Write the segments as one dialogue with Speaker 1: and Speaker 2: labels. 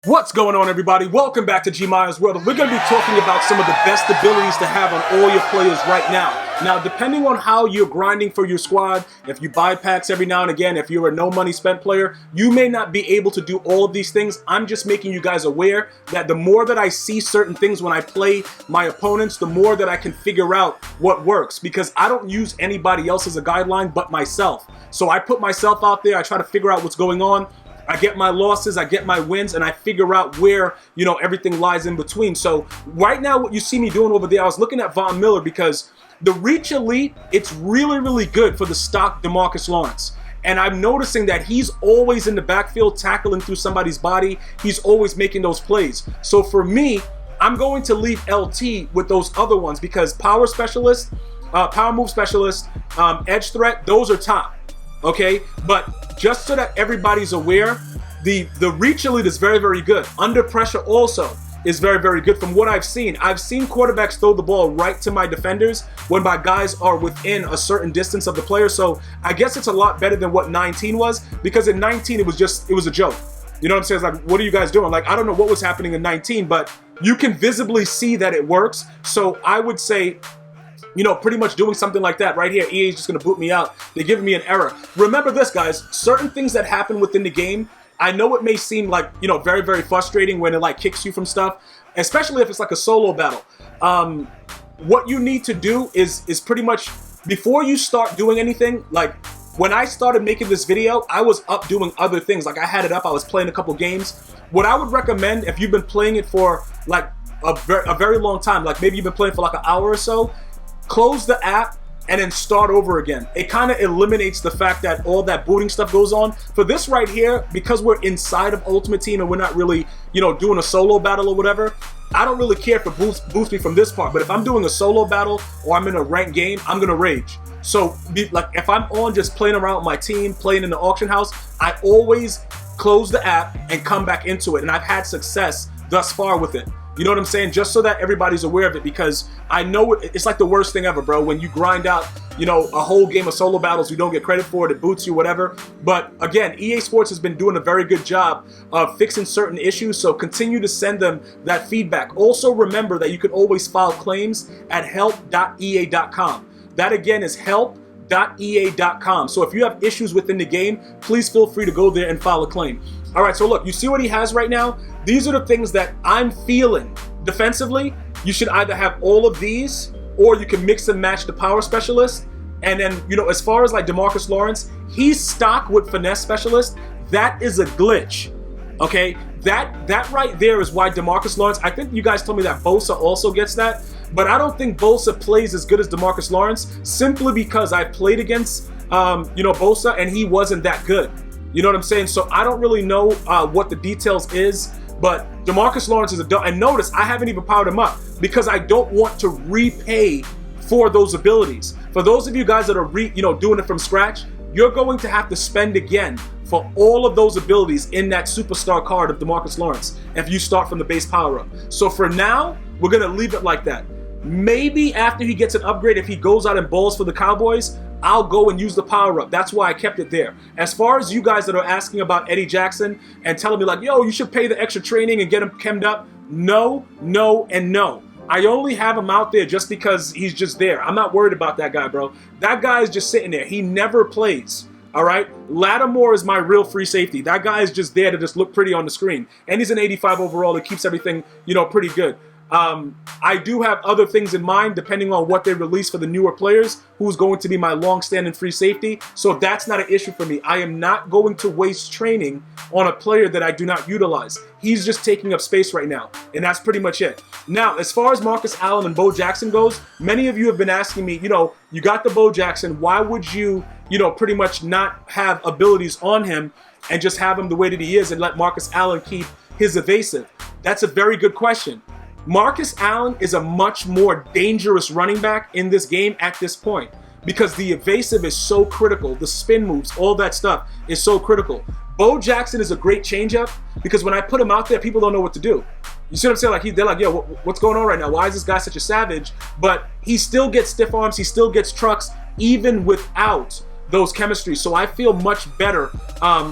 Speaker 1: What's going on, everybody? Welcome back to GmiasWorld. We're going to be talking about some of the best abilities to have on all your players right now. Now, depending on how you're grinding for your squad, if you buy packs every now and again, if you're a no money spent player, you may not be able to do all of these things. I'm just making you guys aware that the more that I see certain things when I play my opponents, the more that I can figure out what works, because I don't use anybody else as a guideline but myself. So I put myself out there, I try to figure out what's going on. I get my losses, I get my wins, and I figure out where, everything lies in between. So right now, what you see me doing over there, I was looking at Von Miller because the Reach Elite, it's really, really good for the stock DeMarcus Lawrence. And I'm noticing that he's always in the backfield tackling through somebody's body. He's always making those plays. So for me, I'm going to leave LT with those other ones because power specialist, power move specialist, edge threat, those are top. Okay, but just so that everybody's aware, the Reach Elite is very, very good. Under pressure also is very, very good from what I've seen. I've seen quarterbacks throw the ball right to my defenders when my guys are within a certain distance of the player. So I guess it's a lot better than what 19 was, because in 19 it was a joke. You know what I'm saying? It's like, what are you guys doing? Like, I don't know what was happening in 19, but you can visibly see that it works. So I would say, pretty much doing something like that right here. EA is just going to boot me out. They're giving me an error. Remember this, guys. Certain things that happen within the game, I know it may seem like, very, very frustrating when it like kicks you from stuff, especially if it's like a solo battle. What you need to do is pretty much, before you start doing anything, like when I started making this video, I was up doing other things. Like I had it up, I was playing a couple games. What I would recommend, if you've been playing it for like a very long time, like maybe you've been playing for like an hour or so, close the app and then start over again. It kind of eliminates the fact that all that booting stuff goes on. For this right here, because we're inside of Ultimate Team and we're not really, doing a solo battle or whatever, I don't really care if it boosts me from this part. But if I'm doing a solo battle or I'm in a ranked game, I'm gonna rage. So like if I'm on just playing around with my team, playing in the auction house, I always close the app and come back into it. And I've had success thus far with it. You know what I'm saying? Just so that everybody's aware of it, because I know it's like the worst thing ever, bro. When you grind out, a whole game of solo battles, you don't get credit for it, it boots you, whatever. But again, EA Sports has been doing a very good job of fixing certain issues, so continue to send them that feedback. Also remember that you can always file claims at help.ea.com. That again is help.ea.com. So if you have issues within the game, please feel free to go there and file a claim. All right, so look, you see what he has right now? These are the things that I'm feeling defensively. You should either have all of these, or you can mix and match the power specialist. And then, as far as like DeMarcus Lawrence, he's stock with finesse specialist. That is a glitch, okay? That right there is why DeMarcus Lawrence, I think you guys told me that Bosa also gets that, but I don't think Bosa plays as good as DeMarcus Lawrence, simply because I played against, Bosa, and he wasn't that good. You know what I'm saying? So I don't really know what the details is, but DeMarcus Lawrence is and notice I haven't even powered him up because I don't want to repay for those abilities. For those of you guys that are doing it from scratch, you're going to have to spend again for all of those abilities in that superstar card of DeMarcus Lawrence if you start from the base power up. So for now, we're gonna leave it like that. Maybe after he gets an upgrade, if he goes out and balls for the Cowboys, I'll go and use the power-up. That's why I kept it there. As far as you guys that are asking about Eddie Jackson and telling me like, yo, you should pay the extra training and get him chemmed up. No, no, and no. I only have him out there just because he's just there. I'm not worried about that guy, bro. That guy is just sitting there. He never plays, all right? Lattimore is my real free safety. That guy is just there to just look pretty on the screen. And he's an 85 overall. It keeps everything, pretty good. I do have other things in mind depending on what they release for the newer players, who's going to be my long-standing free safety. So that's not an issue for me. I am not going to waste training on a player that I do not utilize. He's just taking up space right now, and that's pretty much it. Now, as far as Marcus Allen and Bo Jackson goes, many of you have been asking me, you got the Bo Jackson, why would you, pretty much not have abilities on him and just have him the way that he is and let Marcus Allen keep his evasive? That's a very good question. Marcus Allen is a much more dangerous running back in this game at this point because the evasive is so critical. The spin moves, all that stuff is so critical. Bo Jackson is a great changeup because when I put him out there, people don't know what to do. You see what I'm saying? Like they're like, yo, what's going on right now? Why is this guy such a savage? But he still gets stiff arms. He still gets trucks even without those chemistries. So I feel much better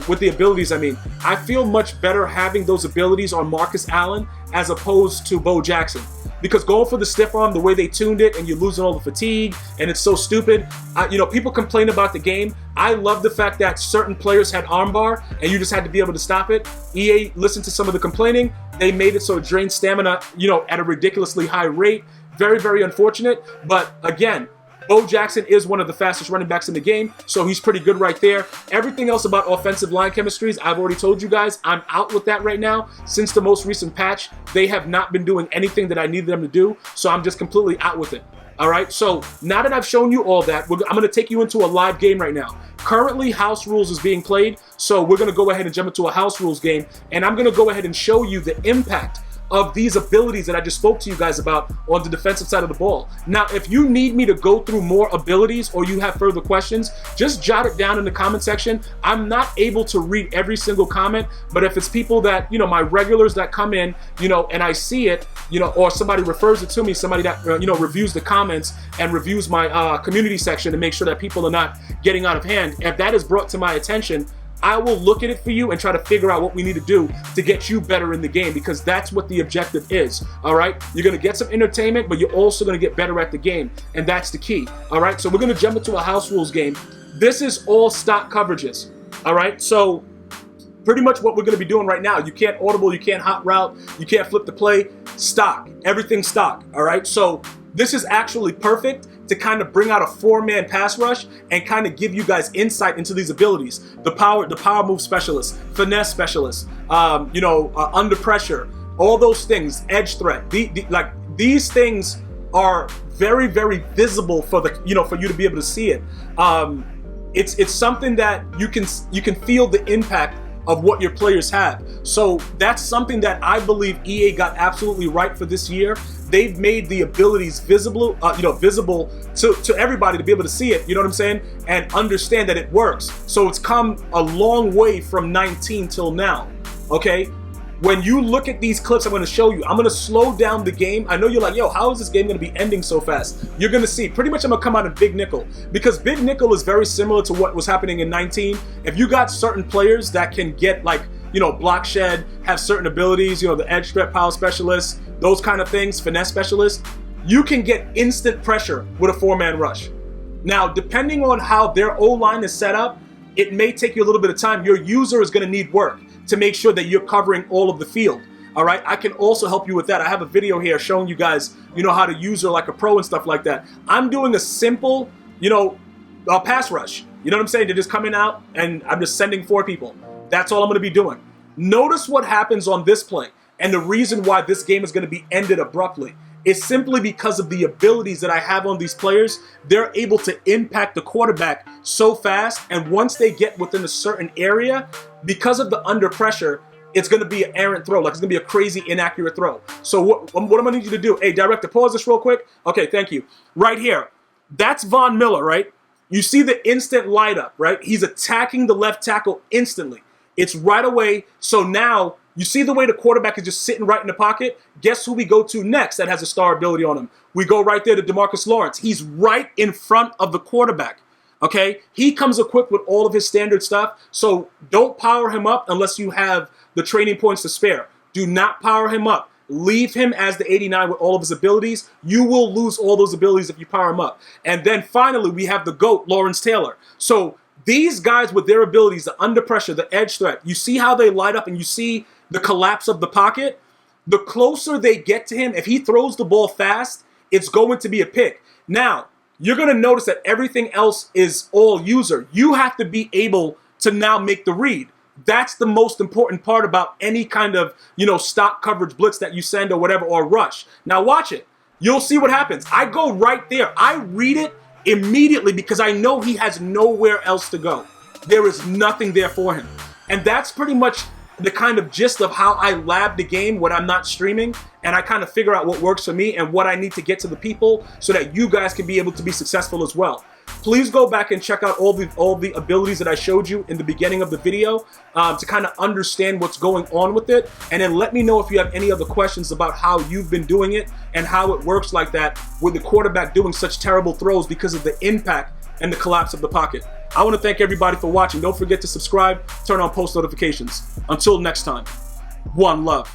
Speaker 1: with the abilities. I mean, I feel much better having those abilities on Marcus Allen as opposed to Bo Jackson. Because going for the stiff arm, the way they tuned it, and you're losing all the fatigue, and it's so stupid. You know, people complain about the game. I love the fact that certain players had armbar, and you just had to be able to stop it. EA listened to some of the complaining. They made it so it drained stamina, you know, at a ridiculously high rate. Very, very unfortunate. But again, Bo Jackson is one of the fastest running backs in the game, so he's pretty good right there. Everything else about offensive line chemistries, I've already told you guys, I'm out with that right now. Since the most recent patch, they have not been doing anything that I needed them to do, so I'm just completely out with it. All right, so now that I've shown you all that, I'm going to take you into a live game right now. Currently, House Rules is being played, so we're going to go ahead and jump into a House Rules game, and I'm going to go ahead and show you the impact of these abilities that I just spoke to you guys about on the defensive side of the ball. Now, if you need me to go through more abilities or you have further questions, just jot it down in the comment section. I'm not able to read every single comment, but if it's people that, you know, my regulars that come in, you know, and I see it, you know, or somebody refers it to me, somebody that, you know, reviews the comments and reviews my community section to make sure that people are not getting out of hand, if that is brought to my attention, I will look at it for you and try to figure out what we need to do to get you better in the game, because that's what the objective is, all right? You're going to get some entertainment, but you're also going to get better at the game, and that's the key, all right? So we're going to jump into a House Rules game. This is all stock coverages, all right? So pretty much what we're going to be doing right now. You can't audible, you can't hot route, you can't flip the play. Stock, everything's stock, all right? So this is actually perfect to kind of bring out a four-man pass rush and kind of give you guys insight into these abilities. The power move specialist, finesse specialist, you know, under pressure, all those things, edge threat. Like these things are very, very visible for the, you know, for you to be able to see it. It's something that you can feel the impact of what your players have. So that's something that I believe EA got absolutely right for this year. They've made the abilities visible, you know, visible to everybody to be able to see it, you know what I'm saying, and understand that it works. So it's come a long way from 19 till now, okay? When you look at these clips I'm going to show you, I'm going to slow down the game. I know you're like, yo, how is this game going to be ending so fast? You're going to see. Pretty much I'm going to come out of Big Nickel, because Big Nickel is very similar to what was happening in 19. If you got certain players that can get, like, you know, block shed, have certain abilities, you know, the edge threat power specialist, those kind of things, finesse specialist, you can get instant pressure with a four-man rush. Now, depending on how their O-line is set up, it may take you a little bit of time. Your user is going to need work to make sure that you're covering all of the field. All right, I can also help you with that. I have a video here showing you guys, you know, how to use her like a pro and stuff like that. I'm doing a simple, you know, pass rush. You know what I'm saying? They're just coming out and I'm just sending four people. That's all I'm going to be doing. Notice what happens on this play, and the reason why this game is going to be ended abruptly is simply because of the abilities that I have on these players. They're able to impact the quarterback so fast, and once they get within a certain area, because of the under pressure, it's going to be an errant throw. Like, it's going to be a crazy inaccurate throw. So what I'm going to need you to do, hey, director, pause this real quick. Okay, thank you. Right here, that's Von Miller, right? You see the instant light up, right? He's attacking the left tackle instantly. It's right away. So now you see the way the quarterback is just sitting right in the pocket. Guess who we go to next that has a star ability on him? We go right there to DeMarcus Lawrence. He's right in front of the quarterback. Okay, he comes equipped with all of his standard stuff. So don't power him up unless you have the training points to spare. Do not power him up. Leave him as the 89 with all of his abilities. You will lose all those abilities if you power him up. And then finally, we have the GOAT, Lawrence Taylor. So these guys with their abilities, the under pressure, the edge threat, you see how they light up and you see the collapse of the pocket. The closer they get to him, if he throws the ball fast, it's going to be a pick. Now, you're going to notice that everything else is all user. You have to be able to now make the read. That's the most important part about any kind of, you know, stock coverage blitz that you send or whatever, or rush. Now watch it. You'll see what happens. I go right there. I read it immediately because I know he has nowhere else to go. There is nothing there for him. And that's pretty much the kind of gist of how I lab the game when I'm not streaming, and I kind of figure out what works for me and what I need to get to the people so that you guys can be able to be successful as well. Please go back and check out all the abilities that I showed you in the beginning of the video to kind of understand what's going on with it, and then let me know if you have any other questions about how you've been doing it and how it works like that with the quarterback doing such terrible throws because of the impact and the collapse of the pocket. I want to thank everybody for watching. Don't forget to subscribe, turn on post notifications. Until next time, one love.